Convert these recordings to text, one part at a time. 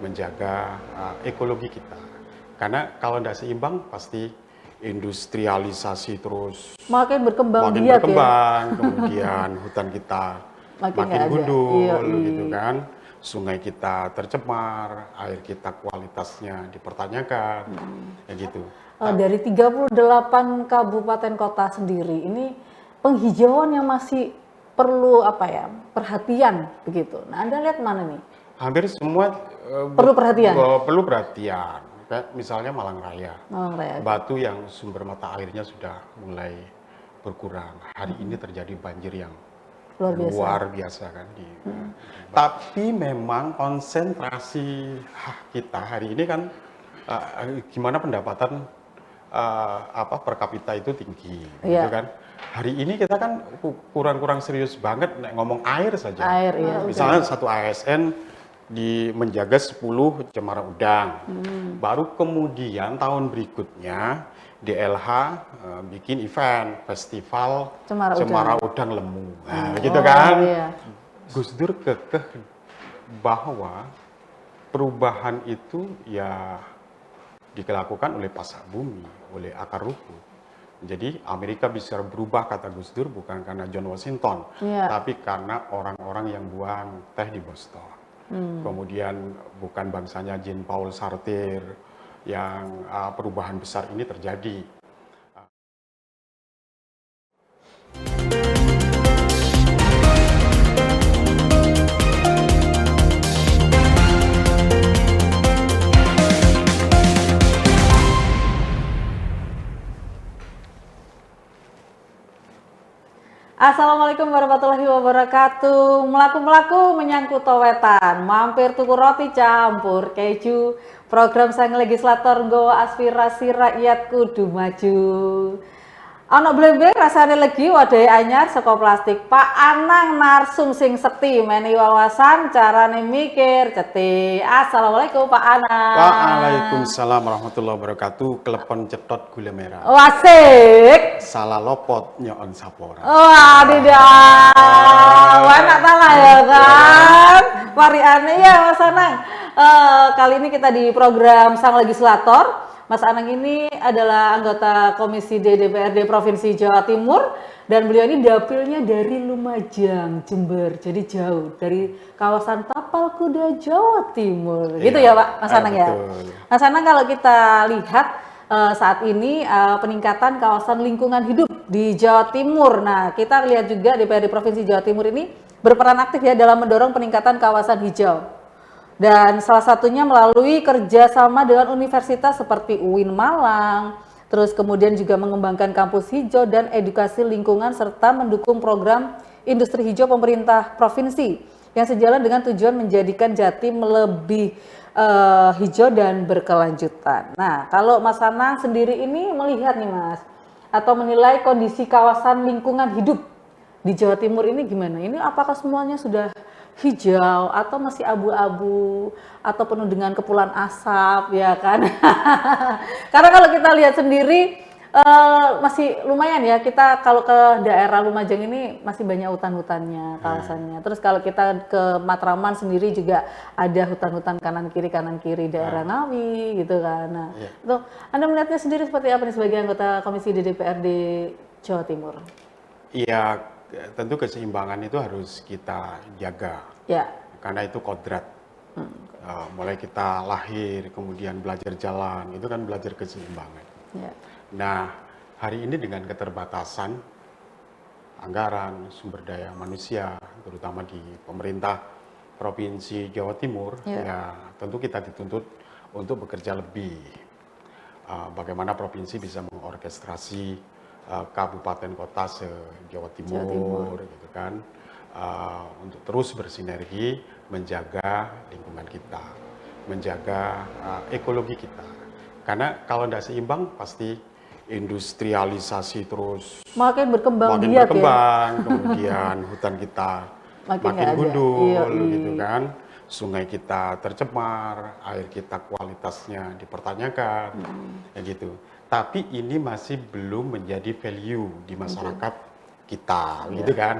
menjaga ekologi kita. Karena kalau tidak seimbang pasti industrialisasi terus Makin berkembang makin biak ya. berkembang, kemudian hutan kita Makin makin nggak ada. Iya, gundul gitu kan. Sungai kita tercemar, air kita kualitasnya dipertanyakan, ya gitu. Dari 38 kabupaten kota sendiri, ini penghijauan yang masih perlu apa ya, perhatian begitu. Nah, Anda lihat mana nih? Hampir semua Perlu perhatian. perlu perhatian. Kayak misalnya Malang Raya, Oh, Raya. Batu yang sumber mata airnya sudah mulai berkurang. Hari ini terjadi banjir yang luar biasa kan tapi memang konsentrasi kita hari ini kan gimana pendapatan per kapita itu tinggi gitu kan. Hari ini kita kan kurang serius banget ngomong air saja. Air, iya. Misalnya satu ASN menjaga 10 cemara udang. Baru kemudian tahun berikutnya DLH bikin event festival cemara udang Lemu. Nah, gitu kan. Iya. Gus Dur kekeh bahwa perubahan itu ya dilakukan oleh pasak bumi, oleh akar rumput. Jadi Amerika bisa berubah kata Gus Dur bukan karena John Washington, tapi karena orang-orang yang buang teh di Boston. Kemudian bukan bangsanya Jean Paul Sartre yang perubahan besar ini terjadi. Assalamualaikum warahmatullahi wabarakatuh. Melaku-melaku menyangkut wetan, mampir tuku roti campur keju. Program sang legislator nggawa aspirasi rakyat kudu maju. Ana blembe rasane legi wadahe anyar saka plastik. Pak Anang narsum sing sekti menehi wawasan carane mikir ceti. Assalamualaikum Pak Anang. Waalaikumsalam warahmatullahi wabarakatuh. Klepon cetot gula merah. Wasik. Salah lopot nyoon sapora. Wah, tidak. Enak talah ya kan. Variannya ya Mas Anang. Kali ini kita di program Sang Legislator. Mas Anang ini adalah anggota Komisi D DPRD Provinsi Jawa Timur dan beliau ini dapilnya dari Lumajang, Jember. Jadi jauh dari kawasan Tapal Kuda Jawa Timur. Gitu ya Pak Mas Anang ya. Betul. Mas Anang kalau kita lihat saat ini peningkatan kawasan lingkungan hidup di Jawa Timur. Nah, kita lihat juga DPRD Provinsi Jawa Timur ini berperan aktif ya dalam mendorong peningkatan kawasan hijau. Dan salah satunya melalui kerjasama dengan universitas seperti UIN Malang, terus kemudian juga mengembangkan kampus hijau dan edukasi lingkungan serta mendukung program industri hijau pemerintah provinsi yang sejalan dengan tujuan menjadikan Jatim lebih hijau dan berkelanjutan. Nah, kalau Mas Anang sendiri ini melihat nih Mas, atau menilai kondisi kawasan lingkungan hidup di Jawa Timur ini gimana? Ini apakah semuanya sudah hijau atau masih abu-abu atau penuh dengan kepulan asap ya kan? Karena kalau kita lihat sendiri masih lumayan ya, kita kalau ke daerah Lumajang ini masih banyak hutan-hutannya kawasannya. Terus kalau kita ke Matraman sendiri juga ada hutan-hutan kanan kiri daerah Ngawi gitu kan. Nah, itu Anda melihatnya sendiri seperti apa nih sebagai anggota Komisi DPRD Jawa Timur? Iya, tentu keseimbangan itu harus kita jaga. Ya. Karena itu kodrat. Mulai kita lahir, kemudian belajar jalan, itu kan belajar keseimbangan. Ya. Nah, hari ini dengan keterbatasan anggaran, sumber daya manusia, terutama di pemerintah Provinsi Jawa Timur, ya tentu kita dituntut untuk bekerja lebih. Bagaimana provinsi bisa mengorkestrasi kabupaten kota se-Jawa Timur, gitu kan, untuk terus bersinergi menjaga lingkungan kita, menjaga ekologi kita. Karena kalau tidak seimbang pasti industrialisasi terus makin berkembang ya? Kemudian hutan kita makin gundul, gitu kan. Sungai kita tercemar, air kita kualitasnya dipertanyakan, ya gitu. Tapi ini masih belum menjadi value di masyarakat kita, gitu kan.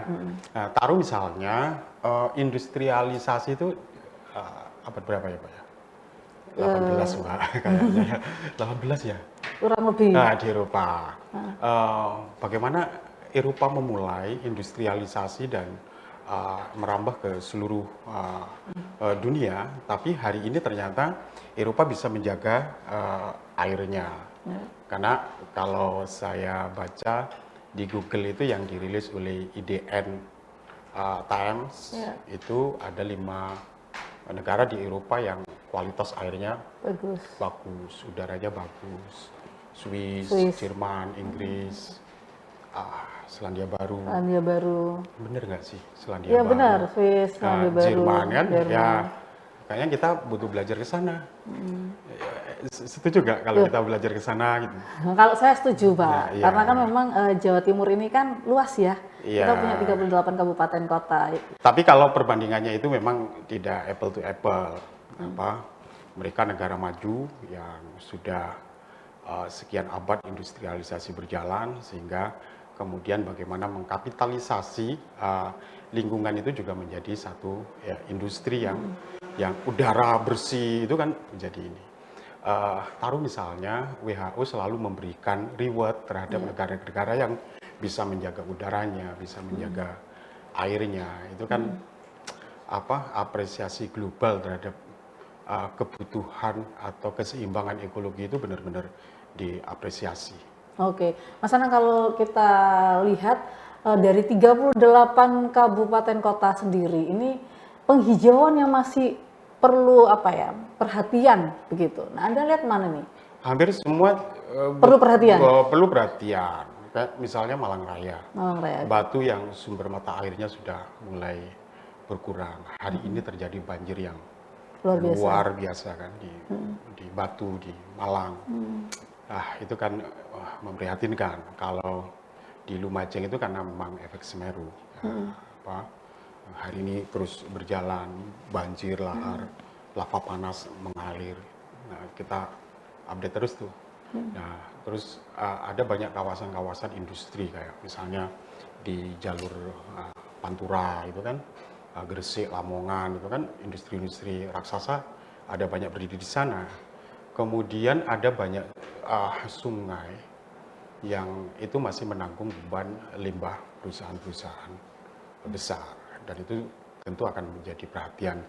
Nah, taruh misalnya industrialisasi itu abad berapa ya Pak ya? 18 Mbak, kayaknya ya. 18 ya? kurang lebih. Nah, di Eropa. Bagaimana Eropa memulai industrialisasi dan merambah ke seluruh dunia, tapi hari ini ternyata Eropa bisa menjaga airnya. Karena kalau saya baca di Google itu yang dirilis oleh IDN Times, itu ada 5 negara di Eropa yang kualitas airnya Bagus. bagus, udaranya bagus. Swiss, Swiss. Jerman, Inggris, Selandia Baru. Selandia Baru. Bener nggak sih Selandia Iya Baru? benar, Swiss, Selandia Baru. Jerman kan? Jerman. Ya, kayaknya kita butuh belajar ke sana. Setuju nggak kalau kita belajar ke sana gitu? Nah, kalau saya setuju, Pak. Nah, iya. Karena kan memang Jawa Timur ini kan luas ya. Iya. Kita punya 38 kabupaten kota. Tapi kalau perbandingannya itu memang tidak apple to apple. Mereka negara maju yang sudah sekian abad industrialisasi berjalan, sehingga kemudian bagaimana mengkapitalisasi lingkungan itu juga menjadi satu ya, industri yang udara bersih itu kan menjadi ini. Taruh misalnya WHO selalu memberikan reward terhadap negara-negara yang bisa menjaga udaranya, bisa menjaga airnya. Itu kan apresiasi global terhadap kebutuhan atau keseimbangan ekologi itu benar-benar diapresiasi. Oke, Mas Anang, kalau kita lihat dari 38 kabupaten kota sendiri, ini penghijauan yang masih perlu perhatian begitu. Nah, Anda lihat mana nih? Hampir semua Perlu perhatian. perlu perhatian. Kayak misalnya Malang Raya, Malang Raya. Batu yang sumber mata airnya sudah mulai berkurang. Hari ini terjadi banjir yang luar biasa kan di Batu, di Malang. Itu kan memprihatinkan. Kalau di Lumajang itu karena memang efek Semeru. Hari ini terus berjalan, banjir lahar, lava panas mengalir. Nah, kita update terus tuh. Nah, terus ada banyak kawasan-kawasan industri kayak misalnya di jalur Pantura itu kan, Gresik, Lamongan itu kan industri-industri raksasa ada banyak berdiri di sana. Kemudian ada banyak sungai yang itu masih menanggung beban limbah perusahaan-perusahaan besar, dan itu tentu akan menjadi perhatian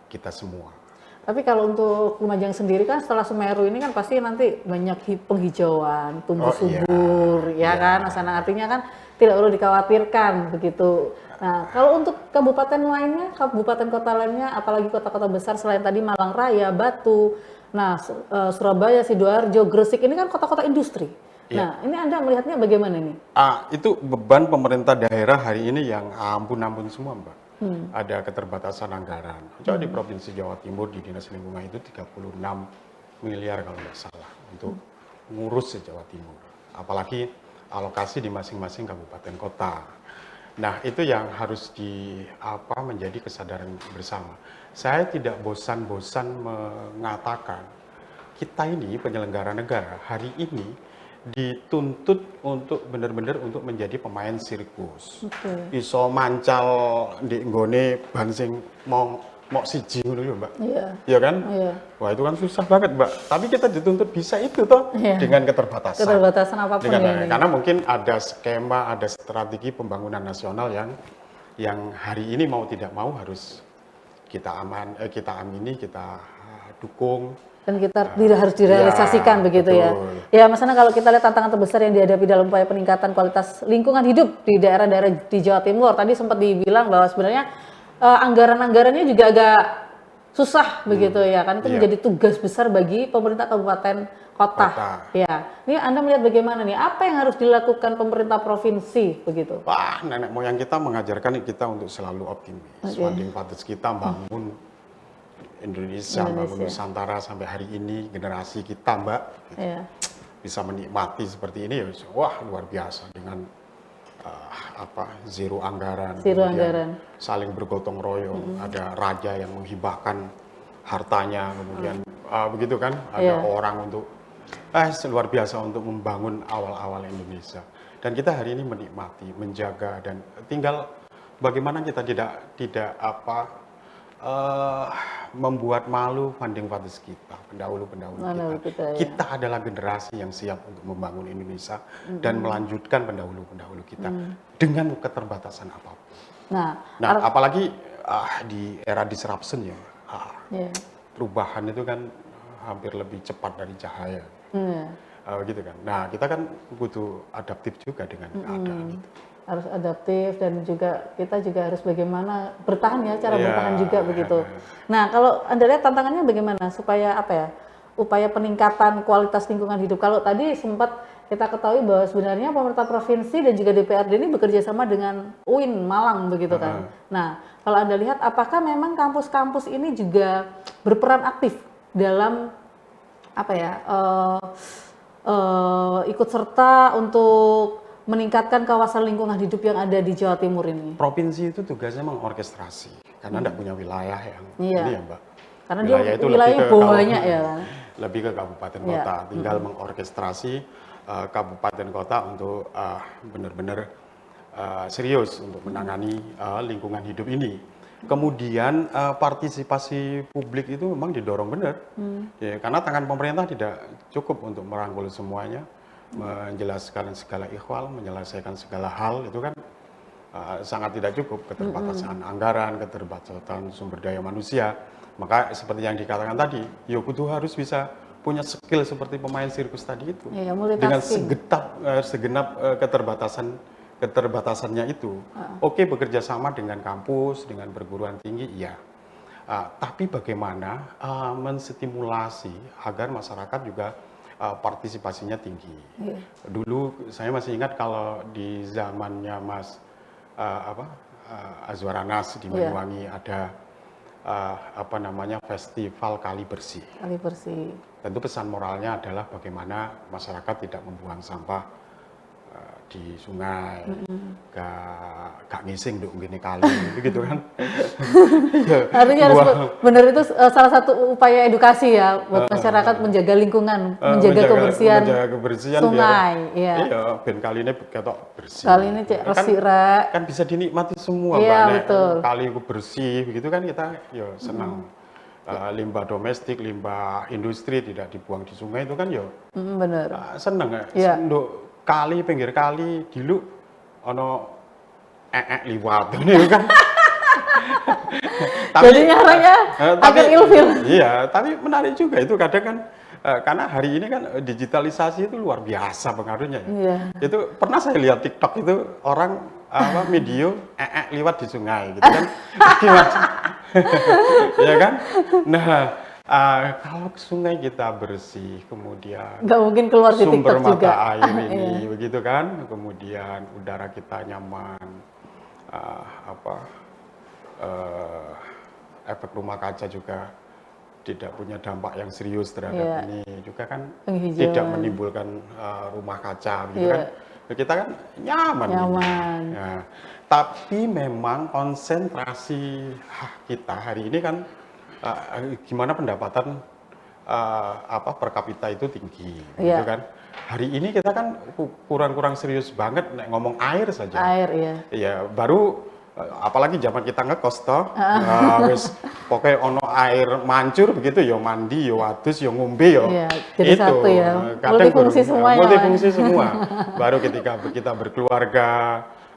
kita semua. Tapi kalau untuk Lumajang sendiri kan setelah Semeru ini kan pasti nanti banyak penghijauan, tumbuh subur, kan? Nah, artinya kan tidak perlu dikhawatirkan begitu. Nah, kalau untuk kabupaten lainnya, kabupaten kota lainnya, apalagi kota-kota besar selain tadi Malang Raya, Batu, Surabaya, Sidoarjo, Gresik, ini kan kota-kota industri. Nah, ini Anda melihatnya bagaimana nih? Itu beban pemerintah daerah hari ini yang ampun-ampun semua, Mbak. Ada keterbatasan anggaran. Coba di Provinsi Jawa Timur di Dinas Lingkungan itu 36 miliar kalau nggak salah untuk ngurus Jawa Timur. Apalagi alokasi di masing-masing kabupaten kota. Nah, itu yang harus menjadi kesadaran bersama. Saya tidak bosan-bosan mengatakan kita ini penyelenggara negara hari ini dituntut untuk benar-benar untuk menjadi pemain sirkus. Iso mancal di nggone ban sing mau siji ngono ya, Mbak. Iya kan? Iya. Wah, itu kan susah banget, Mbak. Tapi kita dituntut bisa itu toh dengan keterbatasan. Keterbatasan apapun ini. Karena mungkin ada skema, ada strategi pembangunan nasional yang hari ini mau tidak mau harus kita amini, kita dukung. Dan kita tidak harus direalisasikan begitu betul. ya. Ya, Mas Anang, kalau kita lihat tantangan terbesar yang dihadapi dalam upaya peningkatan kualitas lingkungan hidup di daerah-daerah di Jawa Timur, tadi sempat dibilang bahwa sebenarnya anggaran-anggarannya juga agak susah begitu ya kan, itu menjadi tugas besar bagi pemerintah kabupaten kota. Ya, ini Anda melihat bagaimana nih, apa yang harus dilakukan pemerintah provinsi begitu? Wah, nenek moyang kita mengajarkan kita untuk selalu optimis. Funding fathers kita bangun Indonesia, bangun Nusantara sampai hari ini, generasi kita, Mbak, bisa menikmati seperti ini ya, wah luar biasa dengan zero anggaran, saling bergotong royong, ada raja yang menghibahkan hartanya, kemudian begitu kan, ada orang untuk luar biasa untuk membangun awal-awal Indonesia, dan kita hari ini menikmati, menjaga, dan tinggal bagaimana kita tidak membuat malu founding fathers kita, pendahulu-pendahulu kita. ya. Kita adalah generasi yang siap untuk membangun Indonesia dan melanjutkan pendahulu-pendahulu kita dengan keterbatasan apapun. Nah, Apalagi di era disruption ya, ya. perubahan itu kan hampir lebih cepat dari cahaya. Gitu kan. Nah, kita kan butuh adaptif juga dengan keadaan itu. Harus adaptif dan juga kita juga harus bagaimana bertahan ya, cara bertahan juga begitu. Nah, kalau Anda lihat tantangannya bagaimana supaya apa ya? Upaya peningkatan kualitas lingkungan hidup. Kalau tadi sempat kita ketahui bahwa sebenarnya pemerintah provinsi dan juga DPRD ini bekerja sama dengan UIN Malang begitu kan. Nah, kalau Anda lihat apakah memang kampus-kampus ini juga berperan aktif dalam apa ya? Ikut serta untuk meningkatkan kawasan lingkungan hidup yang ada di Jawa Timur ini. Provinsi itu tugasnya mengorkestrasi karena tidak punya wilayah yang ini ya, Mbak. Karena wilayah dia wilayahnya banyak ya kan. Lebih ke kabupaten kota, tinggal mengorkestrasi kabupaten kota untuk benar-benar serius untuk menangani lingkungan hidup ini. Kemudian partisipasi publik itu memang didorong benar, ya, karena tangan pemerintah tidak cukup untuk merangkul semuanya, menjelaskan segala ikhwal, menyelesaikan segala hal itu kan sangat tidak cukup, keterbatasan anggaran, keterbatasan sumber daya manusia. Maka seperti yang dikatakan tadi, ya kudu harus bisa punya skill seperti pemain sirkus tadi itu, ya, dengan segenap keterbatasannya itu. Oke, bekerja sama dengan kampus, dengan perguruan tinggi, iya. Tapi bagaimana menstimulasi agar masyarakat juga partisipasinya tinggi. Dulu saya masih ingat kalau di zamannya Mas Azwar Anas di Banyuwangi ada festival Kali Bersih. Kali Bersih. Tentu pesan moralnya adalah bagaimana masyarakat tidak membuang sampah di sungai, gak ngising dong gini kali, gitu kan. Artinya harus benar, itu salah satu upaya edukasi ya buat masyarakat menjaga lingkungan, menjaga kebersihan sungai. Iya, ben kali ini ketok bersih. Kali ini cek resik kan bisa dinikmati semua, iya, Mbak. Betul. Kali bersih, begitu kan kita ya senang. Limbah domestik, limbah industri tidak dibuang di sungai itu kan ya benar. seneng ya. Kali, pinggir kali, dulu ono liwat ini kan. Jadi nyaranya agak ilfil. Iya, tapi menarik juga itu kadang kan karena hari ini kan digitalisasi itu luar biasa pengaruhnya. Itu pernah saya lihat TikTok itu orang video liwat di sungai gitu kan. Ya kan? Nah, kalau sungai kita bersih, kemudian nggak mungkin keluar di sumber TikTok mata juga. air ini, begitu kan? Kemudian udara kita nyaman, efek rumah kaca juga tidak punya dampak yang serius terhadap ini, juga kan tidak menimbulkan rumah kaca, gitu kan? Kita kan nyaman. Nah, tapi memang konsentrasi kita hari ini kan gimana pendapatan per kapita itu tinggi, gitu kan. Hari ini kita kan kurang serius banget ngomong air saja. Iya, baru apalagi zaman kita ngekos toh, wis pokoknya ono air mancur begitu ya mandi, ya wadus, ya ngombe ya. Jadi itu satu ya. Multifungsi semua. Multifungsi semua. Baru ketika kita berkeluarga,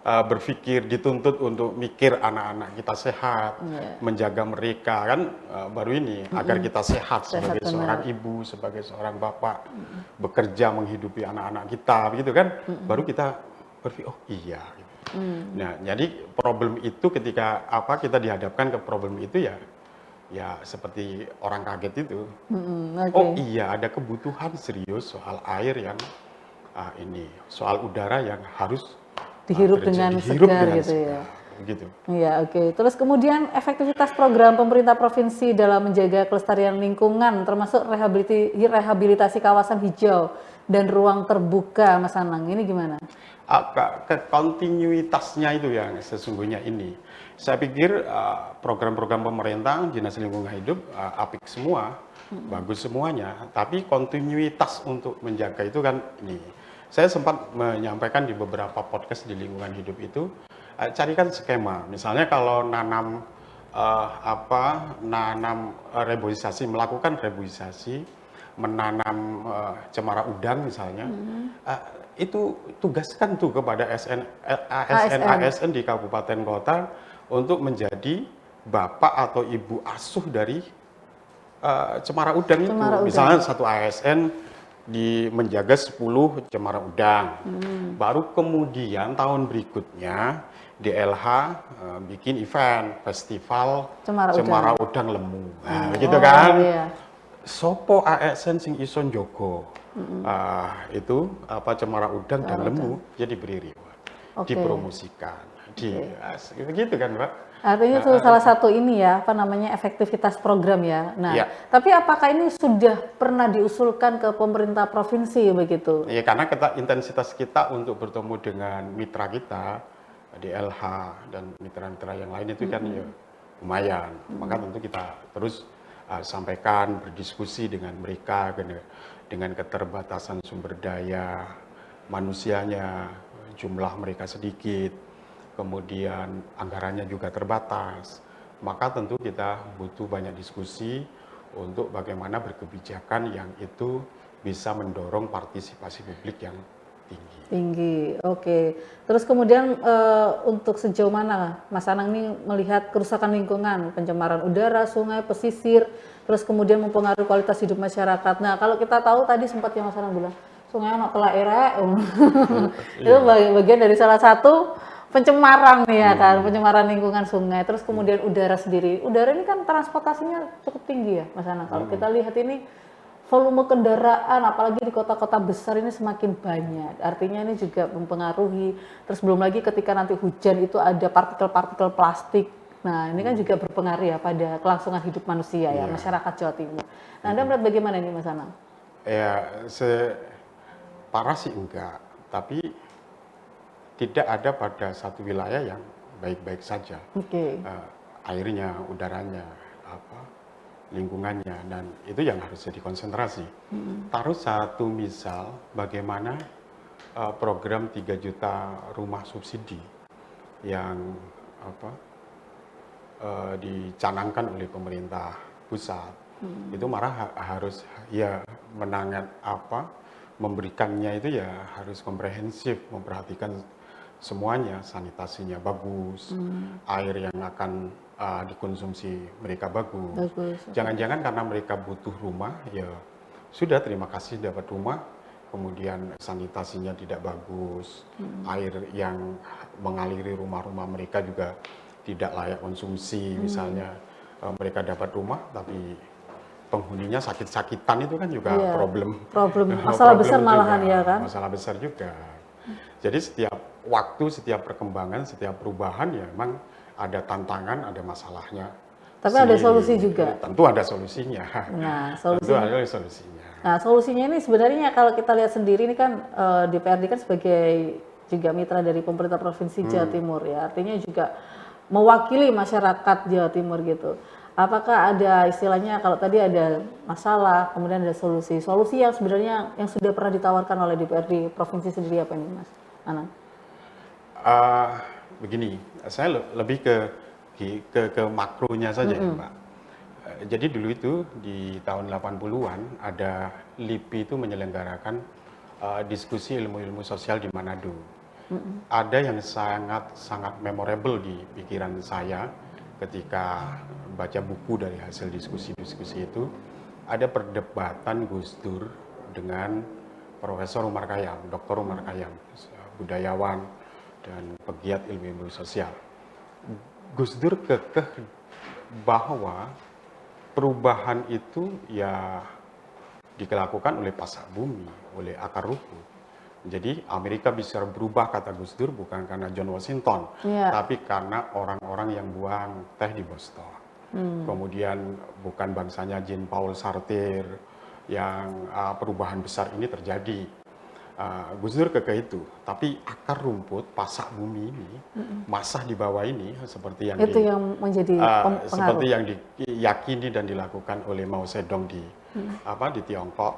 berpikir dituntut untuk mikir anak-anak kita sehat, menjaga mereka kan, baru ini agar kita sehat sebagai seorang ibu, sebagai seorang bapak, bekerja menghidupi anak-anak kita, begitu kan, baru kita berpikir oh iya. Gitu. Nah, jadi problem itu ketika kita dihadapkan ke problem itu ya seperti orang kaget itu. Oh iya, ada kebutuhan serius soal air yang soal udara yang harus dihirup dengan segar gitu ya. Gitu. Iya, Terus kemudian efektivitas program pemerintah provinsi dalam menjaga kelestarian lingkungan termasuk rehabilitasi kawasan hijau dan ruang terbuka, Mas Anang, ini gimana? Kontinuitasnya itu yang sesungguhnya ini. Saya pikir program-program pemerintah, Dinas Lingkungan Hidup apik semua, bagus semuanya, tapi kontinuitas untuk menjaga itu kan ini. Saya sempat menyampaikan di beberapa podcast di lingkungan hidup itu, carikan skema. Misalnya kalau nanam nanam melakukan reboisasi, menanam cemara udang misalnya, itu tugaskan tuh kepada ASN di kabupaten kota untuk menjadi bapak atau ibu asuh dari cemara udang itu. Cemara udang. Misalnya satu ASN menjaga 10 cemara udang. Baru kemudian tahun berikutnya DLH bikin event festival cemara udang lemu. Nah, gitu kan. Iya. Sopo ASN sing ison jogo. Itu cemara udang dan lemu jadi beri reward. Dipromosikan. Gitu kan, Mbak? Artinya itu salah satu ini ya, efektivitas program ya. Nah, ya. Tapi apakah ini sudah pernah diusulkan ke pemerintah provinsi begitu? Ya, karena intensitas kita untuk bertemu dengan mitra kita, DLH dan mitra-mitra yang lain itu kan ya lumayan. Maka tentu kita terus sampaikan, berdiskusi dengan mereka dengan keterbatasan sumber daya manusianya, jumlah mereka sedikit, kemudian anggarannya juga terbatas, maka tentu kita butuh banyak diskusi untuk bagaimana berkebijakan yang itu bisa mendorong partisipasi publik yang tinggi. Oke. Terus kemudian untuk sejauh mana Mas Anang ini melihat kerusakan lingkungan, pencemaran udara, sungai, pesisir, terus kemudian mempengaruhi kualitas hidup masyarakat. Nah, kalau kita tahu tadi sempat yang Mas Anang bilang, sungai anak telak erek, itu bagian dari salah satu pencemaran nih ya kan, pencemaran lingkungan sungai. Terus kemudian udara sendiri. Udara ini kan transportasinya cukup tinggi ya Mas Anang. Kalau kita lihat ini volume kendaraan apalagi di kota-kota besar ini semakin banyak. Artinya ini juga mempengaruhi. Terus belum lagi ketika nanti hujan itu ada partikel-partikel plastik. Nah, ini kan juga berpengaruh ya pada kelangsungan hidup manusia ya, masyarakat Jawa Timur. Nah, Anda melihat bagaimana ini Mas Anang? Ya, parah sih enggak, tapi tidak ada pada satu wilayah yang baik-baik saja. Airnya, udaranya, lingkungannya, dan itu yang harus jadi konsentrasi. Taruh satu misal bagaimana program 3 juta rumah subsidi yang dicanangkan oleh pemerintah pusat. Itu harus ya memberikannya itu ya harus komprehensif, memperhatikan semuanya, sanitasinya bagus, air yang akan dikonsumsi mereka bagus. Jangan-jangan karena mereka butuh rumah, ya sudah terima kasih dapat rumah, kemudian sanitasinya tidak bagus, air yang mengaliri rumah-rumah mereka juga tidak layak konsumsi, misalnya mereka dapat rumah tapi penghuninya sakit-sakitan, itu kan juga masalah besar malahan ya kan? Masalah besar juga. Jadi setiap waktu, setiap perkembangan, setiap perubahan ya memang ada tantangan, ada masalahnya. Tapi ada solusi juga. Tentu ada solusinya. Nah, solusinya ini sebenarnya kalau kita lihat sendiri ini kan DPRD kan sebagai juga mitra dari pemerintah Provinsi Jawa Timur ya. Artinya juga mewakili masyarakat Jawa Timur gitu. Apakah ada istilahnya kalau tadi ada masalah, kemudian ada solusi. Solusi yang sebenarnya yang sudah pernah ditawarkan oleh DPRD Provinsi sendiri apa ini, Mas Anang? Begini, saya lebih ke makronya saja ya, Mbak. Jadi dulu itu di tahun 80-an ada LIPI itu menyelenggarakan diskusi ilmu-ilmu sosial di Manado. Ada yang sangat memorable di pikiran saya ketika baca buku dari hasil diskusi-diskusi itu. Ada perdebatan Gus Dur dengan Profesor Umar Khayyam, Dr. Umar Khayyam, budayawan dan pegiat ilmu-ilmu sosial. Gus Dur kekeh bahwa perubahan itu ya dilakukan oleh pasak bumi, oleh akar rumput. Jadi Amerika bisa berubah, kata Gus Dur, bukan karena John Washington, tapi karena orang-orang yang buang teh di Boston. Kemudian bukan bangsanya Jean Paul Sartre yang perubahan besar ini terjadi. Gus Dur kekeh itu, tapi akar rumput, pasak bumi ini, masah di bawah ini, seperti yang seperti yang diyakini dan dilakukan oleh Mao Zedong di Tiongkok,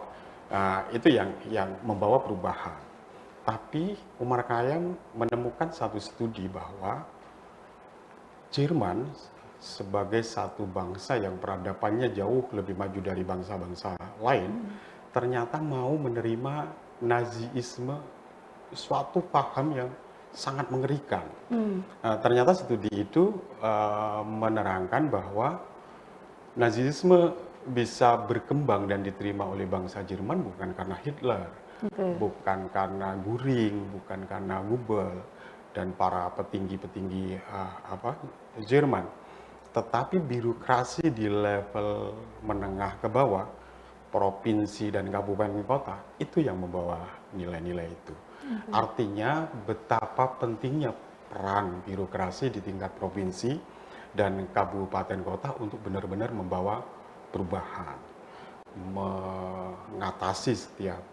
itu yang membawa perubahan. Tapi Umar Khayyam menemukan satu studi bahwa Jerman sebagai satu bangsa yang peradabannya jauh lebih maju dari bangsa-bangsa lain, ternyata mau menerima Naziisme, suatu paham yang sangat mengerikan. Ternyata studi itu menerangkan bahwa Nazisme bisa berkembang dan diterima oleh bangsa Jerman bukan karena Hitler, bukan karena Göring, bukan karena Goebbels dan para petinggi-petinggi Jerman, tetapi birokrasi di level menengah ke bawah, provinsi dan kabupaten kota itu yang membawa nilai-nilai itu. Artinya betapa pentingnya peran birokrasi di tingkat provinsi dan kabupaten kota untuk benar-benar membawa perubahan, mengatasi setiap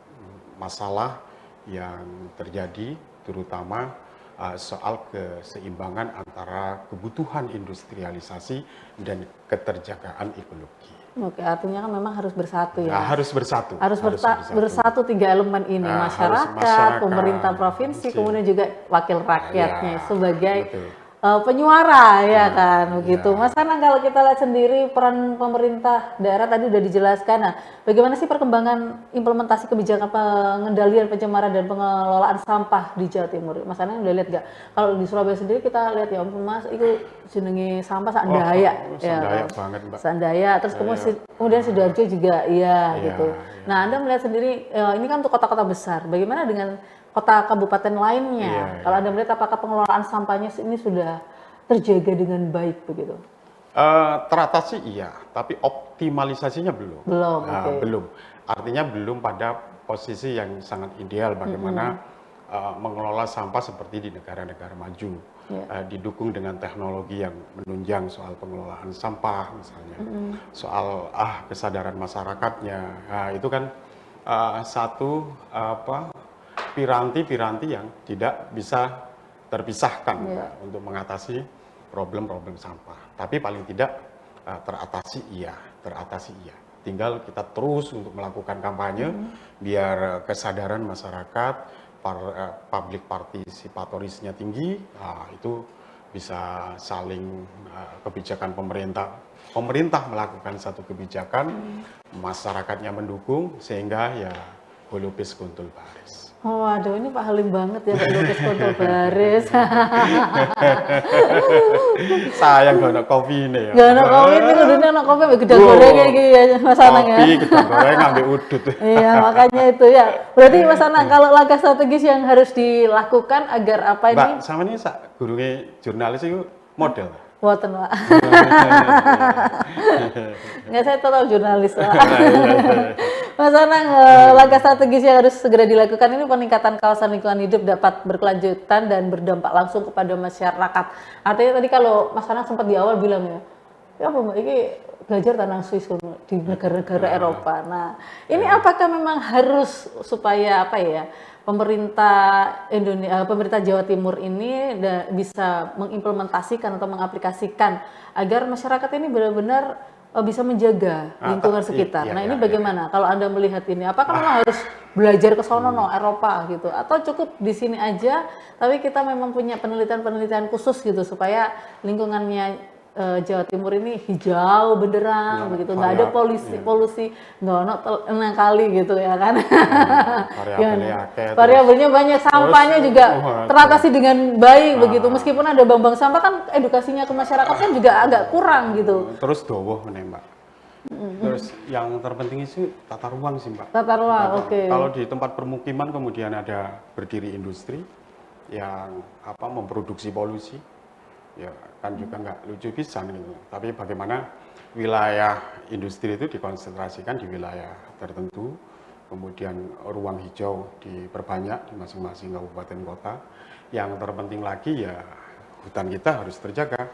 masalah yang terjadi, terutama soal keseimbangan antara kebutuhan industrialisasi dan keterjagaan ekologi. Oke, artinya kan memang harus bersatu ya. Nah, harus bersatu. Harus bersatu 3 elemen ini, masyarakat, pemerintah provinsi, kemudian juga wakil rakyatnya sebagai penyuara ya kan begitu. Mas Anang, kalau kita lihat sendiri peran pemerintah daerah tadi udah dijelaskan. Nah, bagaimana sih perkembangan implementasi kebijakan pengendalian pencemaran dan pengelolaan sampah di Jawa Timur? Mas Anang udah lihat gak? Kalau di Surabaya sendiri kita lihat ya Mas, itu jenenge sampah Sandaya. Sandaya banget Mbak. Sandaya, terus kemudian Sidoarjo juga gitu. Nah, Anda melihat sendiri ini kan untuk kota-kota besar. Bagaimana dengan kota kabupaten lainnya? Kalau Anda melihat apakah pengelolaan sampahnya ini sudah terjaga dengan baik begitu? Teratasi iya, tapi optimalisasinya belum. Belum. Artinya belum pada posisi yang sangat ideal bagaimana mengelola sampah seperti di negara-negara maju. Didukung dengan teknologi yang menunjang soal pengelolaan sampah misalnya. Soal kesadaran masyarakatnya. Nah, itu kan satu piranti-piranti yang tidak bisa terpisahkan untuk mengatasi problem-problem sampah. Tapi paling tidak teratasi iya. Tinggal kita terus untuk melakukan kampanye biar kesadaran masyarakat, public participatorisnya tinggi, itu bisa saling kebijakan pemerintah melakukan satu kebijakan, masyarakatnya mendukung sehingga ya holopis kuntul baris. Oh, waduh, ini Pak Halim banget ya, holopis kuntul baris. Sayang gak ada kopi ini ya. Gak ada kopi ini, kudune ada kopi ambil gedang goreng kayak gini ya Mas Anang ya. Kopi, gedang goreng ngambil udut. Iya, makanya itu ya. Berarti Mas Anang, kalau langkah strategis yang harus dilakukan agar apa ini? Mbak, sama ini gurunge jurnalis itu model. Buatan Pak. Nggak, saya total jurnalis Pak. Mas Anang, langkah strategis yang harus segera dilakukan ini peningkatan kawasan lingkungan hidup dapat berkelanjutan dan berdampak langsung kepada masyarakat. Artinya tadi kalau Mas Anang sempat di awal bilang ya apa Mbak, ini belajar tentang Swiss di negara-negara Eropa. Nah, ini apakah memang harus supaya pemerintah Jawa Timur ini bisa mengimplementasikan atau mengaplikasikan agar masyarakat ini benar-benar bisa menjaga lingkungan sekitar. Nah, ini bagaimana kalau Anda melihat ini? Apakah memang harus belajar ke sono Eropa gitu, atau cukup di sini aja tapi kita memang punya penelitian-penelitian khusus gitu supaya lingkungannya Jawa Timur ini hijau benderang begitu, nggak ada polusi nggak ono kali gitu ya kan. Variabelnya banyak, sampahnya juga teratasi dengan baik begitu, meskipun ada bank sampah kan edukasinya ke masyarakat kan juga agak kurang gitu. Terus dowoh menembak. Terus yang terpenting itu tata ruang sih Mbak. Tata ruang, oke. Kalau di tempat permukiman kemudian ada berdiri industri yang memproduksi polusi, ya kan juga nggak lucu pisan gitu. Tapi bagaimana wilayah industri itu dikonsentrasikan di wilayah tertentu, kemudian ruang hijau diperbanyak di masing-masing kabupaten kota. Yang terpenting lagi ya hutan kita harus terjaga.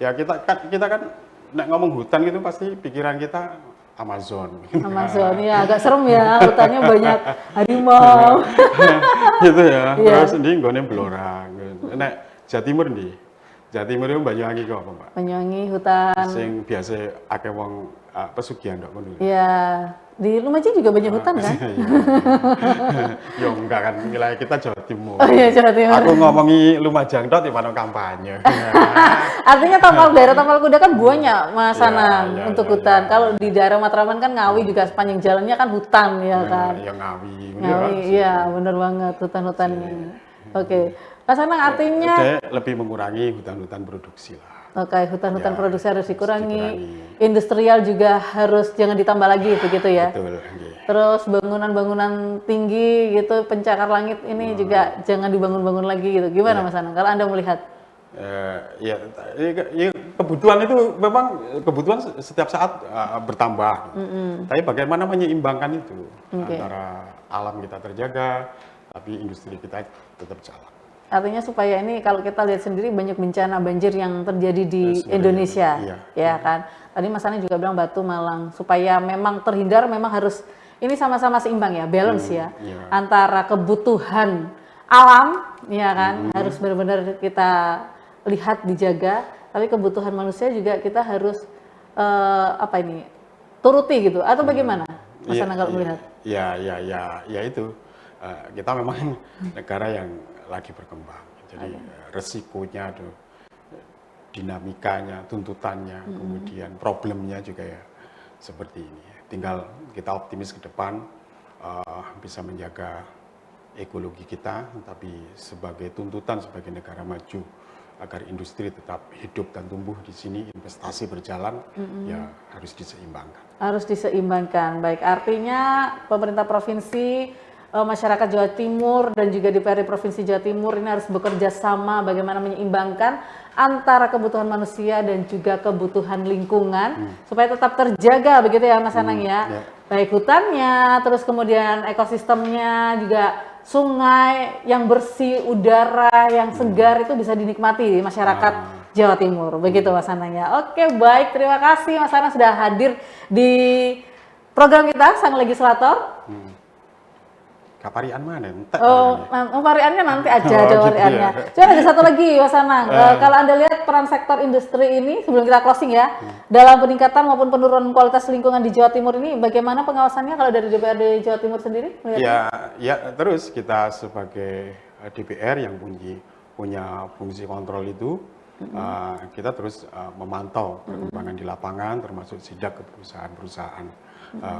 Ya kita kan nek ngomong hutan gitu pasti pikiran kita Amazon. Amazon ya agak serem ya, hutannya banyak harimau. Gitu ya. Terus ndi nggone Blora. Nek Jawa Timur ndi? Jawa Timur itu Banyuwangi kok apa, Mbak? Banyuwangi hutan. Sing biasa akeh wong pesugihan ndok ngono. Iya. Di Lumajang juga banyak hutan kan? Ya enggak kan, wilayah kita Jawa Timur. Oh iya, Jawa Timur. Aku ngomongi Lumajang dot di mana kampanye. Artinya daerah Tapal Kuda kan banyak Mas Anang Iya, untuk iya, hutan. iya. Kalau di daerah Matraman kan Ngawi juga sepanjang jalannya kan hutan ya kan. Ya Ngawi. Ngawi, iya bener banget hutan-hutannya. Oke, Mas Anang artinya Dia lebih mengurangi hutan-hutan produksi lah. oke, hutan-hutan Ya, produksi harus dikurangi. dikurangi. Industrial juga harus jangan ditambah lagi begitu ya. Betul. Nggih. Terus bangunan-bangunan tinggi gitu, pencakar langit ini juga jangan dibangun-bangun lagi gitu. Gimana Mas Anang kalau Anda melihat? Ya, kebutuhan itu memang kebutuhan setiap saat bertambah. Tapi bagaimana menyeimbangkan itu antara alam kita terjaga, tapi industri kita tetap jalan. Artinya supaya ini kalau kita lihat sendiri banyak bencana banjir yang terjadi di Sebenarnya, Indonesia, iya. ya kan. Tadi Mas Anang juga bilang Batu Malang supaya memang terhindar memang harus ini sama-sama seimbang ya, balance ya, iya. antara kebutuhan alam, ya kan, harus benar-benar kita lihat dijaga, tapi kebutuhan manusia juga kita harus turuti gitu, atau bagaimana, Mas Anang kalau melihat? Ya itu. Kita memang negara yang lagi berkembang. Jadi resikonya, dinamikanya, tuntutannya, kemudian problemnya juga ya seperti ini. Tinggal kita optimis ke depan bisa menjaga ekologi kita, tapi sebagai tuntutan sebagai negara maju agar industri tetap hidup dan tumbuh di sini, investasi berjalan, ya harus diseimbangkan. Harus diseimbangkan. Baik, artinya pemerintah provinsi, masyarakat Jawa Timur dan juga DPRD Provinsi Jawa Timur ini harus bekerja sama bagaimana menyeimbangkan antara kebutuhan manusia dan juga kebutuhan lingkungan supaya tetap terjaga begitu ya Mas Anang ya. Baik hutannya, terus kemudian ekosistemnya, juga sungai yang bersih, udara yang segar itu bisa dinikmati di masyarakat Jawa Timur. Begitu Mas Anang ya. Oke, baik, terima kasih Mas Anang sudah hadir di program kita Sang Legislator. Kaparian mana? Variannya nanti aja ada gitu variannya. ya. Coba ada satu lagi Mas Anang. Kalau Anda lihat peran sektor industri ini sebelum kita closing ya, dalam peningkatan maupun penurunan kualitas lingkungan di Jawa Timur ini, bagaimana pengawasannya kalau dari DPRD Jawa Timur sendiri? Ya terus kita sebagai DPR yang punya fungsi kontrol itu, kita terus memantau perkembangan di lapangan, termasuk sidak ke perusahaan-perusahaan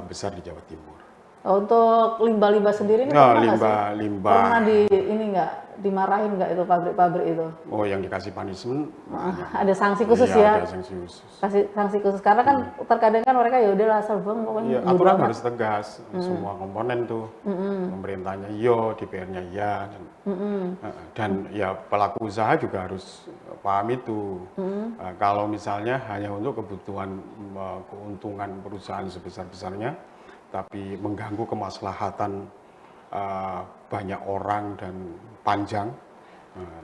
besar di Jawa Timur. Untuk limbah-limbah sendiri ini pernah nggak sih? Limbah. Pernah dimarahin nggak itu pabrik-pabrik itu? Oh, yang dikasih punishment. Ada sanksi khusus ya? Ada sanksi khusus. Kasih sanksi khusus karena kan terkadang kan mereka ya udah asal buang pokoknya. Iya, aturan harus tegas. Semua komponen tuh. Pemerintahnya iya, DPR-nya iya. Dan ya pelaku usaha juga harus paham itu. Kalau misalnya hanya untuk kebutuhan keuntungan perusahaan sebesar-besarnya, tapi mengganggu kemaslahatan banyak orang dan panjang,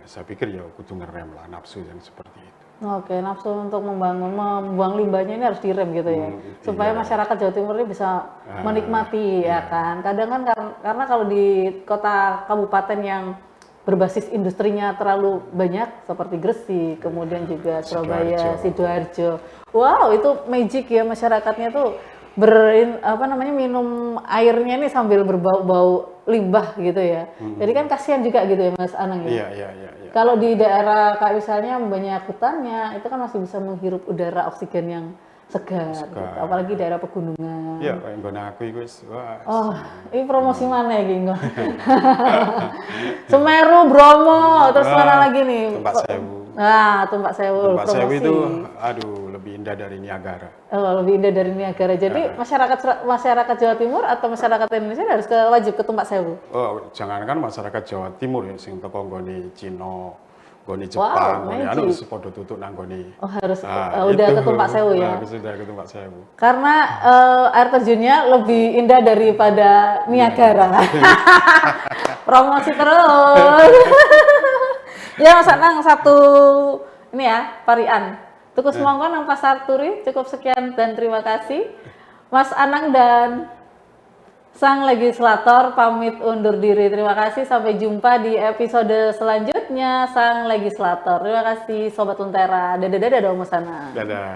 saya pikir ya kudu ngerem lah nafsu yang seperti itu. Oke, nafsu untuk membuang limbahnya ini harus direm gitu ya, supaya masyarakat Jawa Timur ini bisa menikmati ya kan. Kadang kan karena kalau di kota kabupaten yang berbasis industrinya terlalu banyak seperti Gresik, kemudian juga Surabaya, Sidoarjo. Wow, itu magic ya masyarakatnya tuh minum airnya nih sambil berbau-bau limbah gitu ya. Jadi kan kasihan juga gitu ya Mas Anang ya. Iya. Kalau di daerah kayak misalnya banyak hutannya, itu kan masih bisa menghirup udara oksigen yang segar. Gitu. Apalagi daerah pegunungan. Iya, kayak nggone aku iku wis. Oh, ini promosi mana ya Ginggo? Semeru, Bromo, terus mana lagi nih? Tumpak Sewu. Nah, Tumpak Sewu. Tumpak Sewu itu, lebih indah dari Niagara. Oh, lebih indah dari Niagara. Jadi masyarakat Jawa Timur atau masyarakat Indonesia harus wajib ke Tumpak Sewu? Oh, jangankan masyarakat Jawa Timur ya, sing teko nggone Cina, nggone Jepang, nggone anu wis padha tutuk nang nggone. Oh, harus udah ke Tumpak Sewu ya. Sudah ke Tumpak Sewu. Karena air terjunnya lebih indah daripada Niagara. Promosi terus. Ya Mas Anang satu ini ya, parian. Tukus mongko nang Pasar Turi. Cukup sekian dan terima kasih. Mas Anang dan Sang Legislator pamit undur diri. Terima kasih, sampai jumpa di episode selanjutnya Sang Legislator. Terima kasih Sobat Lentera. Dadah dong Mas Anang. Dadah.